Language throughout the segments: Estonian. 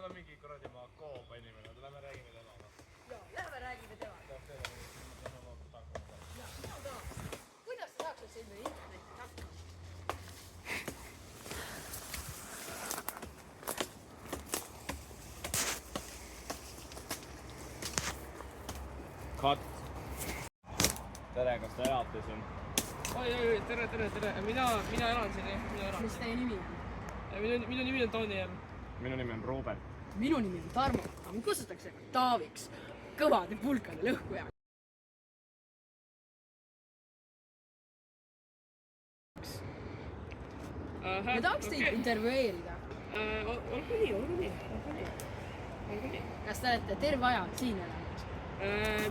ka mingi kuradi kooba inimene, lähme räägime temaga. Jaa, lähme räägime temaga. Jaa, mina ka. Kuidas sa saaksid selline internetis hakkama? Cut. Tere, kas te elate siin? Oi, tere. Mina elan siin, jah. Mis teie nimi on? Minu nimi on Daniel. Minu nimi on Robert. Minu nimi on Tarmo, aga mind kutsutakse Taaviks, kõvade pulkade lõhkuja. Me tahaks teid intervjueerida. Olgu nii. Kas te olete terve aja siin elanud?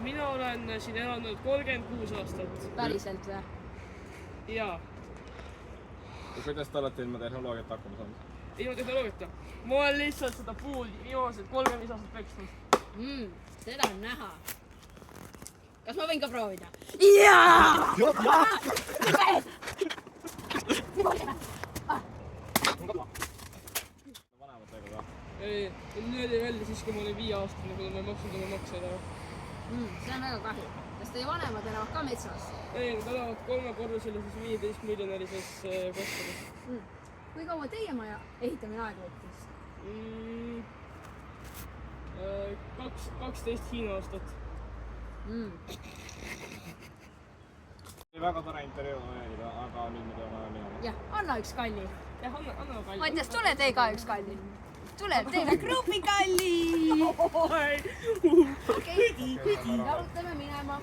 Mina olen siin elanud 36 aastat. Päriselt või? Jaa. Kuidas te olete ilma tehnoloogiat hakkama saanud? Ilma tehnoloogiata. Ma olen lihtsalt seda puud viimased 35 aastat peksnud. Seda on näha. Kas ma võin ka proovida? Jaa! Vanematega ka? Ei, löödi välja siis, kui ma olin 5-aastane, kui ma ei maksnud oma makseid ära. See on väga kahju. Kas teie vanemad elavad ka metsas? Ei, nad elavad 3-korruselises 15-miljonilises korteris. Kui kaua teie maja ehitamine aega võttis? 12 Hiina aastat. Oli väga tore intervjuu meeldida, aga nüüd me teeme minema. Jah, anna üks kalli. Jah, anna kalli. Mattias, tule tee ka üks kalli. Tule, teeme grupikalli! Okei, jalutame minema.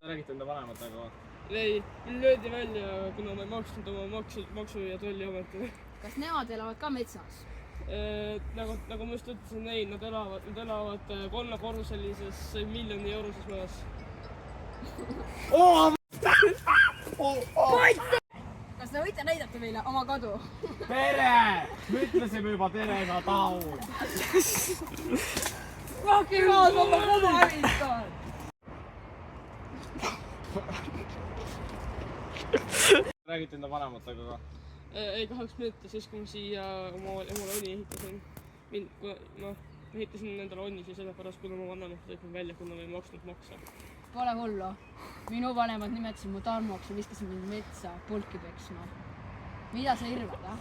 Räägite enda vanematega või? Ei, löödi välja, kuna ma ei maksnud oma maksu- ja tolliametile. Kas nemad elavad ka metsas? Nagu ma just ütlesin, ei, nad elavad 3-korruselises 1 miljoni euroses majas. Kas te võite näidata meile oma kodu? Tere! Me ütlesime juba terega taun. Rohkem maad oma kodu hävitan! Räägite enda vanematega ka? Ei, kahjuks mitte, siis kui ma siia omale onni ehitasin. Ma ehitasin endale onni siis sellepärast, kuna ma vanemad tõid mind välja, kuna ma ei maksnud makse. Pole hullu. Minu vanemad nimetasid mu Tarmoks ja viskasid mind metsa pulki peksma. Mida sa irvad, ah?